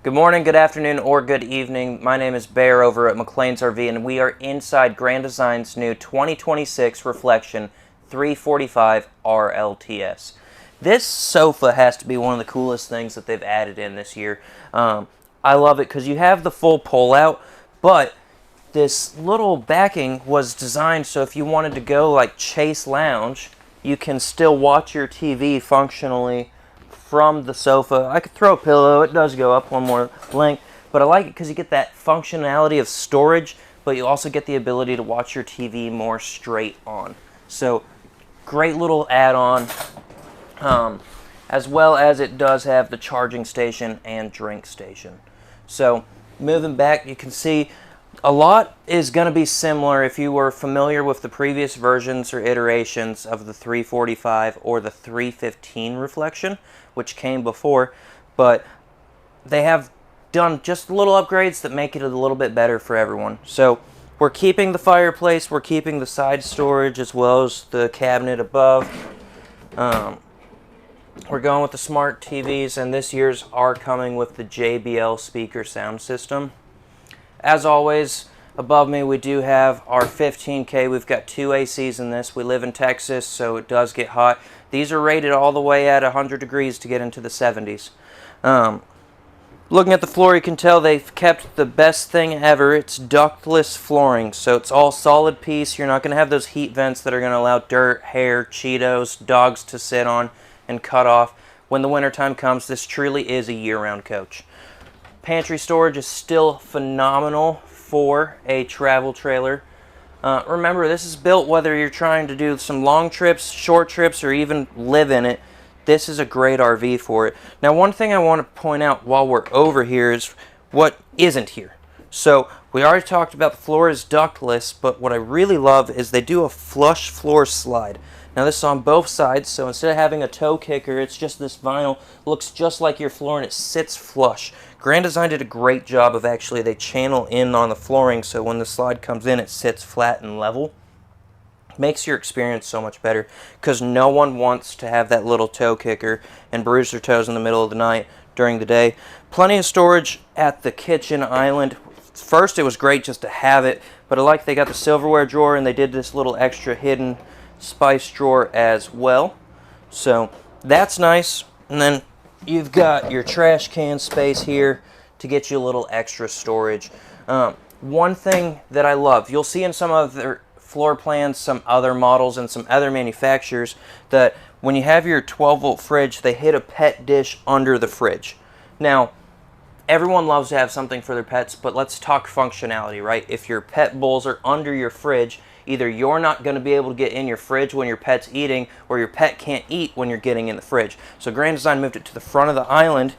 Good morning, good afternoon, or good evening. My name is Bear over at McLean's RV, and we are inside Grand Design's new 2026 Reflection 345 RLTS. This sofa has to be one of the coolest things that they've added in this year. I love it because you have the full pull-out, but this little backing was designed so if you wanted to go like Chase Lounge, you can still watch your TV functionally from the sofa. I could throw a pillow, it does go up one more length, but I like it because you get that functionality of storage, but you also get the ability to watch your TV more straight on. So great little add-on, as well as it does have the charging station and drink station. So moving back, you can see a lot is going to be similar if you were familiar with the previous versions or iterations of the 345 or the 315 Reflection, which came before, but they have done just little upgrades that make it a little bit better for everyone. So we're keeping the fireplace, we're keeping the side storage as well as the cabinet above. We're going with the smart TVs, and this year's are coming with the JBL speaker sound system. As always, above me we do have our 15K. We've got two ACs in this. We live in Texas, so it does get hot. These are rated all the way at 100 degrees to get into the 70s. Looking at the floor, you can tell they've kept the best thing ever. It's ductless flooring, so it's all solid piece. You're not going to have those heat vents that are going to allow dirt, hair, Cheetos, dogs to sit on and cut off. When the wintertime comes, this truly is a year-round coach. Pantry storage is still phenomenal for a travel trailer. Remember, this is built whether you're trying to do some long trips, short trips, or even live in it. This is a great RV for it. Now, one thing I want to point out while we're over here is what isn't here. So we already talked about the floor is ductless, but what I really love is they do a flush floor slide. Now this is on both sides, so instead of having a toe kicker, it's just this vinyl, looks just like your floor and it sits flush. Grand Design did a great job of actually, they channel in on the flooring, so when the slide comes in, it sits flat and level. Makes your experience so much better, because no one wants to have that little toe kicker and bruise their toes in the middle of the night during the day. Plenty of storage at the kitchen island. First, it was great just to have it, but I like they got the silverware drawer and they did this little extra hidden spice drawer as well, so that's nice. And then you've got your trash can space here to get you a little extra storage. One thing that I love, you'll see in some other floor plans, some other models, and some other manufacturers, that when you have your 12-volt fridge, they hit a pet dish under the fridge. Now, everyone loves to have something for their pets, but let's talk functionality, right? If your pet bowls are under your fridge, either you're not going to be able to get in your fridge when your pet's eating, or your pet can't eat when you're getting in the fridge. So Grand Design moved it to the front of the island.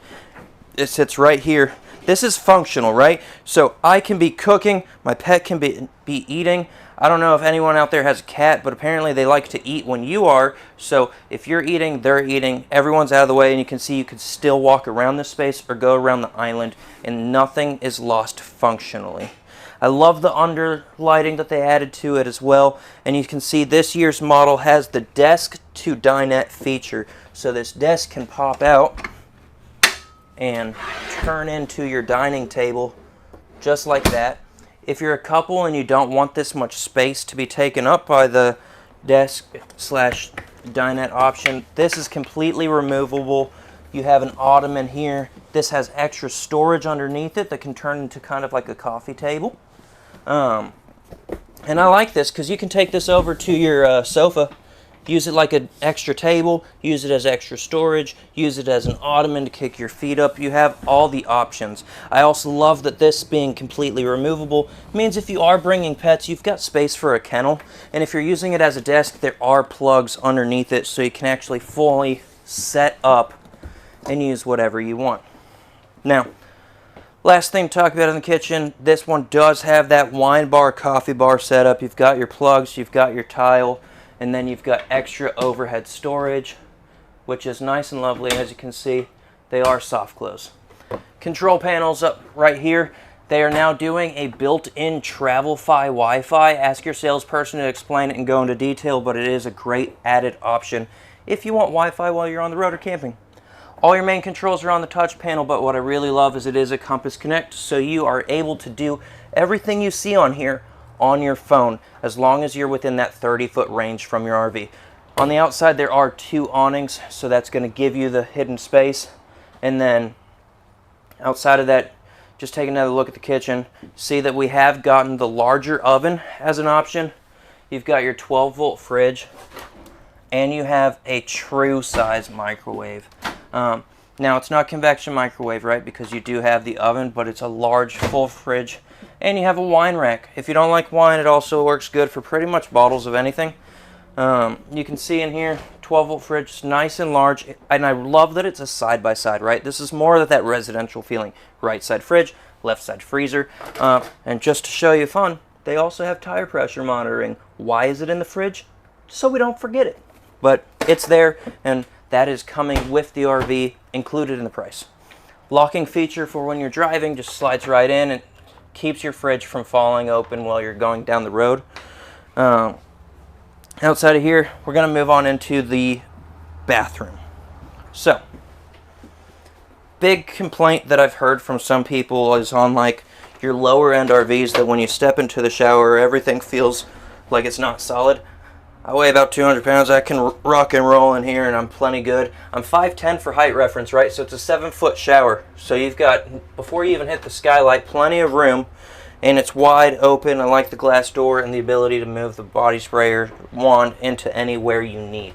It sits right here. This is functional, right? So I can be cooking, my pet can be eating. I don't know if anyone out there has a cat, but apparently they like to eat when you are. So if you're eating, they're eating, everyone's out of the way, and you can see you can still walk around this space or go around the island, and nothing is lost functionally. I love the under lighting that they added to it as well, and you can see this year's model has the desk to dinette feature. So this desk can pop out and turn into your dining table just like that. If you're a couple and you don't want this much space to be taken up by the desk slash dinette option, this is completely removable. You have an ottoman here. This has extra storage underneath it that can turn into kind of like a coffee table. And I like this because you can take this over to your sofa, use it like an extra table, use it as extra storage, use it as an ottoman to kick your feet up. You have all the options. I also love that this being completely removable means if you are bringing pets, you've got space for a kennel. And if you're using it as a desk, there are plugs underneath it so you can actually fully set up and use whatever you want. Now, last thing to talk about in the kitchen, this one does have that wine bar, coffee bar setup. You've got your plugs, you've got your tile, and then you've got extra overhead storage, which is nice and lovely. As you can see, they are soft close. Control panels up right here. They are now doing a built-in TravelFi Wi-Fi. Ask your salesperson to explain it and go into detail, but it is a great added option if you want Wi-Fi while you're on the road or camping. All your main controls are on the touch panel, but what I really love is it is a compass connect, so you are able to do everything you see on here on your phone as long as you're within that 30-foot range from your RV. On the outside there are 2 awnings, so that's going to give you the hidden space. And then outside of that, just take another look at the kitchen. See that we have gotten the larger oven as an option. You've got your 12-volt fridge, and you have a true size microwave. Now it's not convection microwave, right, because you do have the oven, but it's a large full fridge, and you have a wine rack. If you don't like wine, it also works good for pretty much bottles of anything. You can see in here, 12-volt fridge, it's nice and large, and I love that it's a side-by-side, right? This is more of that residential feeling. Right side fridge, left side freezer, and just to show you fun, they also have tire pressure monitoring. Why is it in the fridge? So we don't forget it. But it's there, and that is coming with the RV included in the price. Locking feature for when you're driving, just slides right in and keeps your fridge from falling open while you're going down the road. Outside of here, we're going to move on into the bathroom. So, big complaint that I've heard from some people is on like your lower end RVs that when you step into the shower, everything feels like it's not solid. I weigh about 200 pounds. I can rock and roll in here, and I'm plenty good. I'm 5'10" for height reference, right? So it's a 7-foot shower. So you've got, before you even hit the skylight, plenty of room, and it's wide open. I like the glass door and the ability to move the body sprayer wand into anywhere you need.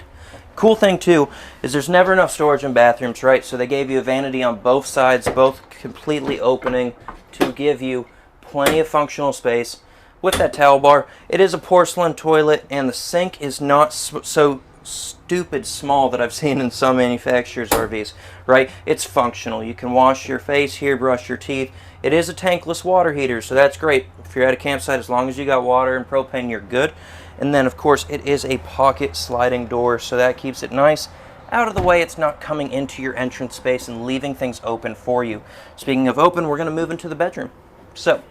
Cool thing too is there's never enough storage in bathrooms, right? So they gave you a vanity on both sides, both completely opening to give you plenty of functional space. With that towel bar, it is a porcelain toilet, and the sink is not so stupid small that I've seen in some manufacturers' RVs, right? It's functional. You can wash your face here, brush your teeth. It is a tankless water heater, so that's great. If you're at a campsite, as long as you got water and propane, you're good. And then, of course, it is a pocket sliding door, so that keeps it nice out of the way. It's not coming into your entrance space and leaving things open for you. Speaking of open, we're going to move into the bedroom. So,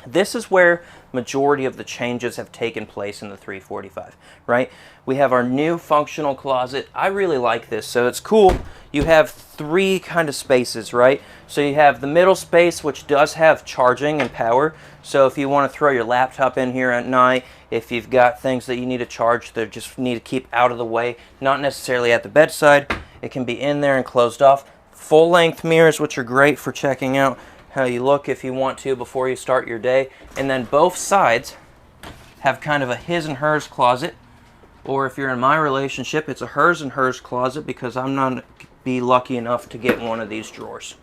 this is where majority of the changes have taken place in the 345, right? We have our new functional closet. I really like this, so it's cool. You have 3 kind of spaces, right? So you have the middle space, which does have charging and power. So if you want to throw your laptop in here at night, if you've got things that you need to charge that just need to keep out of the way, not necessarily at the bedside, it can be in there and closed off. Full-length mirrors, which are great for checking out how you look if you want to before you start your day. And then both sides have kind of a his and hers closet, or if you're in my relationship, it's a hers and hers closet, because I'm not be lucky enough to get one of these drawers.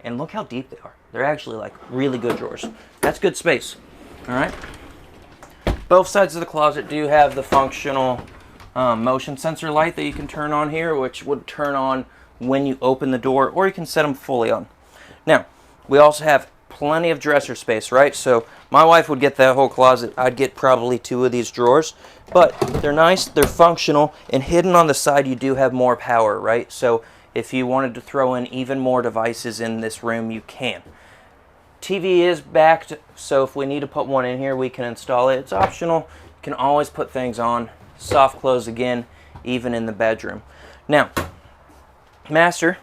And look how deep they are. They're actually like really good drawers. That's good space. All right. Both sides of the closet do have the functional motion sensor light that you can turn on here, which would turn on when you open the door, or you can set them fully on. Now, we also have plenty of dresser space, right? So my wife would get that whole closet. I'd get probably 2 of these drawers, but they're nice, they're functional, and hidden on the side you do have more power, right? So if you wanted to throw in even more devices in this room, you can. TV is backed, so if we need to put one in here, we can install it. It's optional. You can always put things on. Soft close again, even in the bedroom. Now, master.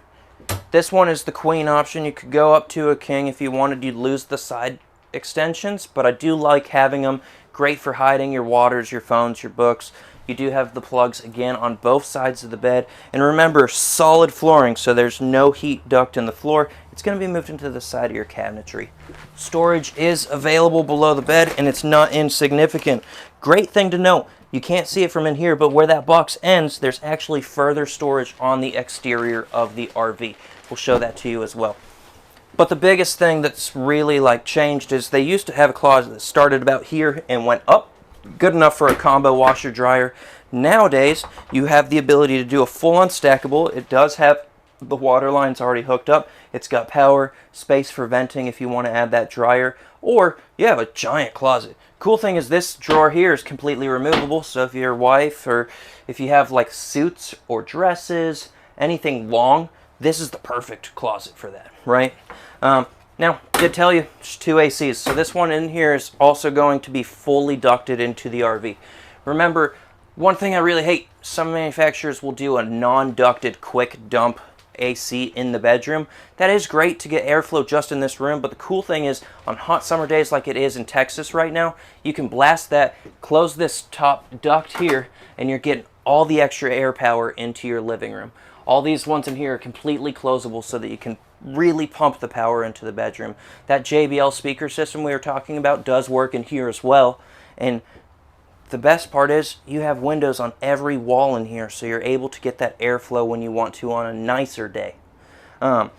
This one is the queen option. You could go up to a king if you wanted. You'd lose the side extensions, but I do like having them. Great for hiding your waters, your phones, your books. You do have the plugs, again, on both sides of the bed. And remember, solid flooring, so there's no heat duct in the floor. It's going to be moved into the side of your cabinetry. Storage is available below the bed, and it's not insignificant. Great thing to note. You can't see it from in here, but where that box ends, there's actually further storage on the exterior of the RV. We'll show that to you as well. But the biggest thing that's really like changed is they used to have a closet that started about here and went up, good enough for a combo washer dryer. Nowadays, you have the ability to do a full unstackable. It does have the water lines already hooked up. It's got power, space for venting if you want to add that dryer, or you have a giant closet. Cool thing is this drawer here is completely removable, so if your wife or if you have like suits or dresses, anything long, this is the perfect closet for that, right? Now, did tell you, there's 2 ACs, so this one in here is also going to be fully ducted into the RV. Remember, One thing I really hate, some manufacturers will do a non-ducted quick dump AC in the bedroom. That is great to get airflow just in this room, but the cool thing is on hot summer days like it is in Texas right now, you can blast that, close this top duct here, and you're getting all the extra air power into your living room. All these ones in here are completely closable so that you can really pump the power into the bedroom. That JBL speaker system we were talking about does work in here as well, and the best part is you have windows on every wall in here, so you're able to get that airflow when you want to on a nicer day. The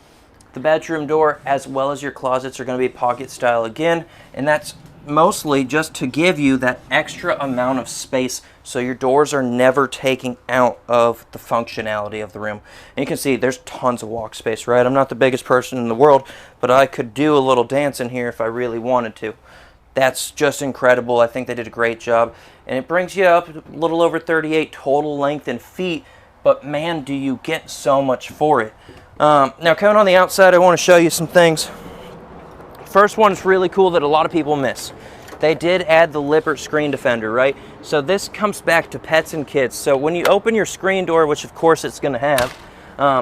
bedroom door as well as your closets are going to be pocket style again, and that's mostly just to give you that extra amount of space so your doors are never taking out of the functionality of the room. And you can see there's tons of walk space, right? I'm not the biggest person in the world, but I could do a little dance in here if I really wanted to. That's just incredible. I think they did a great job. And it brings you up a little over 38 total length in feet, but man, do you get so much for it. Now coming on the outside, I want to show you some things. First one is really cool that a lot of people miss. They did add the Lippert screen defender, right? So this comes back to pets and kids. So when you open your screen door, which of course it's going to have,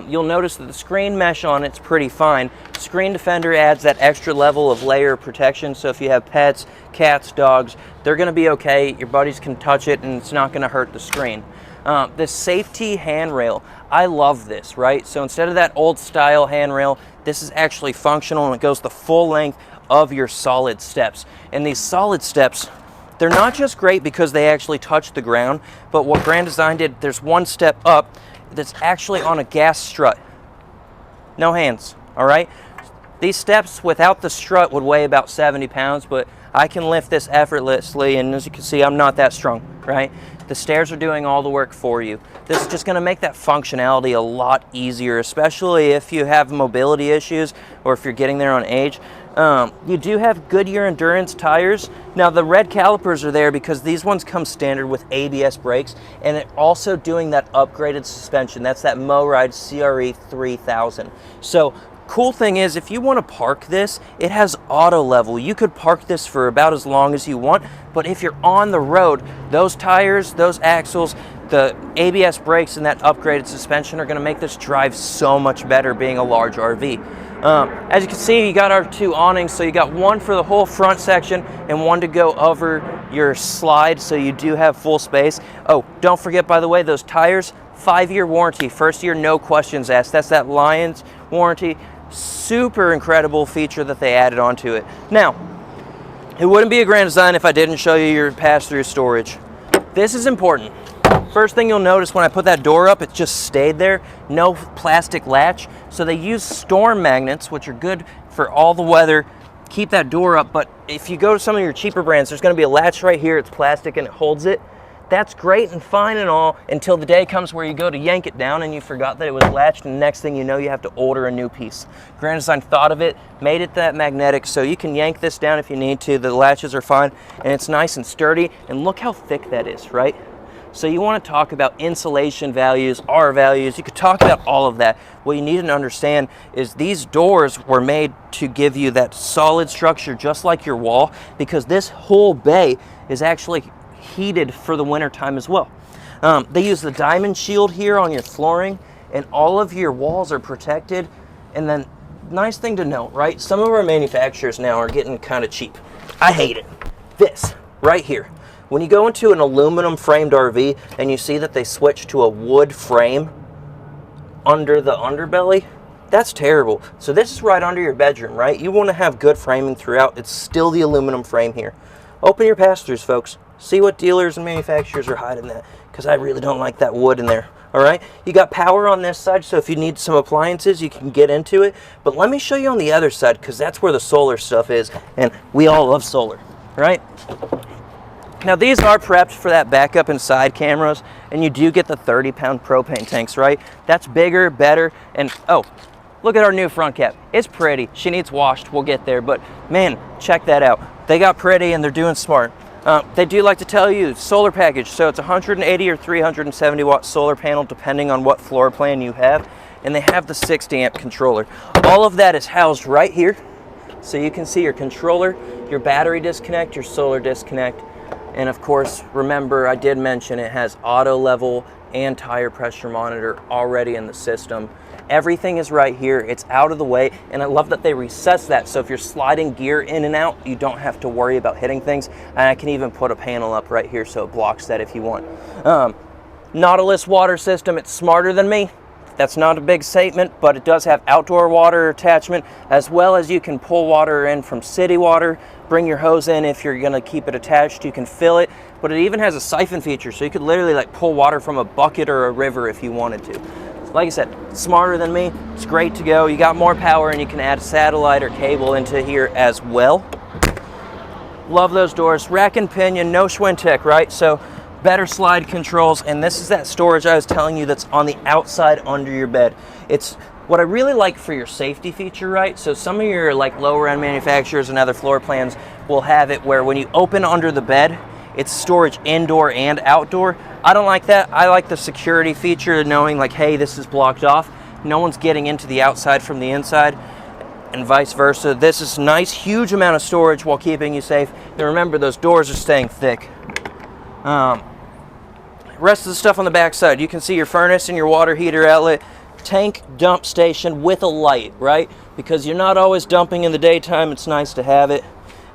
you'll notice that the screen mesh on it's pretty fine. Screen defender adds that extra level of layer of protection, so if you have pets, cats, dogs, they're going to be okay. Your buddies can touch it and it's not going to hurt the screen. The safety handrail, I love this, right? So instead of that old style handrail, this is actually functional and it goes the full length of your solid steps. And these solid steps, they're not just great because they actually touch the ground, but what Grand Design did, there's one step up that's actually on a gas strut. No hands, all right? These steps without the strut would weigh about 70 pounds, but I can lift this effortlessly, and as you can see, I'm not that strong, right? The stairs are doing all the work for you. This is just gonna make that functionality a lot easier, especially if you have mobility issues or if you're getting there on age. You do have Goodyear Endurance tires. Now the red calipers are there because these ones come standard with ABS brakes, and they're also doing that upgraded suspension. That's that MoRide CRE 3000. So cool thing is, if you want to park this, it has auto level. You could park this for about as long as you want, but if you're on the road, those tires, those axles, the ABS brakes, and that upgraded suspension are going to make this drive so much better being a large RV. As you can see, you got our two awnings, so you got one for the whole front section and one to go over your slide, so you do have full space. Oh, don't forget, by the way, those tires, 5-year warranty. First year, no questions asked. That's that Lions warranty. Super incredible feature that they added onto it. Now, it wouldn't be a Grand Design if I didn't show you your pass-through storage. This is important. First thing you'll notice when I put that door up, it just stayed there. No plastic latch. So they use storm magnets, which are good for all the weather. Keep that door up, but if you go to some of your cheaper brands, there's going to be a latch right here. It's plastic and it holds it. That's great and fine and all until the day comes where you go to yank it down and you forgot that it was latched, and the next thing you know, you have to order a new piece. Grand Design thought of it, made it that magnetic, so you can yank this down if you need to. The latches are fine, and it's nice and sturdy, and look how thick that is, right? So you want to talk about insulation values, R values, you could talk about all of that. What you need to understand is these doors were made to give you that solid structure just like your wall, because this whole bay is actually heated for the winter time as well. They use the diamond shield here on your flooring, and all of your walls are protected. And then, nice thing to note, right? Some of our manufacturers now are getting kind of cheap. I hate it. This right here. When you go into an aluminum framed RV and you see that they switch to a wood frame under the underbelly, that's terrible. So this is right under your bedroom, right? You want to have good framing throughout. It's still the aluminum frame here. Open your pass-throughs, folks. See what dealers and manufacturers are hiding that, because I really don't like that wood in there. All right, you got power on this side, so if you need some appliances, you can get into it. But let me show you on the other side, because that's where the solar stuff is, and we all love solar, right? Now these are prepped for that backup and side cameras, and you do get the 30-pound propane tanks, right? That's bigger, better, and oh, look at our new front cap. It's pretty. She needs washed. We'll get there, but man, check that out. They got pretty and they're doing smart. They do like to tell you solar package, so it's 180 or 370 watt solar panel depending on what floor plan you have, and they have the 60 amp controller. All of that is housed right here, so you can see your controller, your battery disconnect, your solar disconnect. And of course, remember I did mention it has auto level and tire pressure monitor already in the system. Everything is right here, it's out of the way, and I love that they recess that, so if you're sliding gear in and out, you don't have to worry about hitting things. And I can even put a panel up right here so it blocks that if you want. Nautilus water system, it's smarter than me. That's not a big statement, but it does have outdoor water attachment, as well as you can pull water in from city water, bring your hose in if you're gonna keep it attached, you can fill it, but it even has a siphon feature, so you could literally like pull water from a bucket or a river if you wanted to. Like I said, smarter than me, it's great to go. You got more power and you can add satellite or cable into here as well. Love those doors. Rack and pinion, no Schwintek, right? So better slide controls, and this is that storage I was telling you that's on the outside under your bed. It's what I really like for your safety feature, right? So some of your like lower end manufacturers and other floor plans will have it where when you open under the bed, it's storage indoor and outdoor. I don't like that. I like the security feature, knowing like, hey, this is blocked off. No one's getting into the outside from the inside, and vice versa. This is nice, huge amount of storage while keeping you safe. And remember, those doors are staying thick. Rest of the stuff on the back side, you can see your furnace and your water heater outlet, tank dump station with a light, right? Because you're not always dumping in the daytime, it's nice to have it.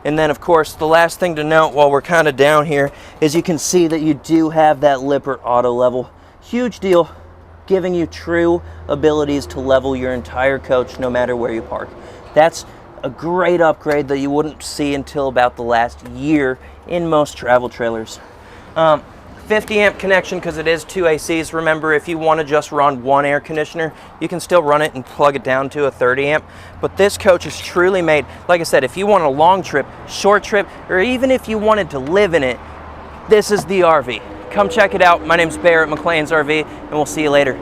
And then of course, the last thing to note while we're kind of down here is you can see that you do have that Lippert auto level. Huge deal, giving you true abilities to level your entire coach no matter where you park. That's a great upgrade that you wouldn't see until about the last year in most travel trailers. 50 amp connection because it is 2 ACs. Remember, if you want to just run one air conditioner, you can still run it and plug it down to a 30 amp. But this coach is truly made, like I said, if you want a long trip, short trip, or even if you wanted to live in it, this is the RV. Come check it out. My name's Bear at McLean's RV, and we'll see you later.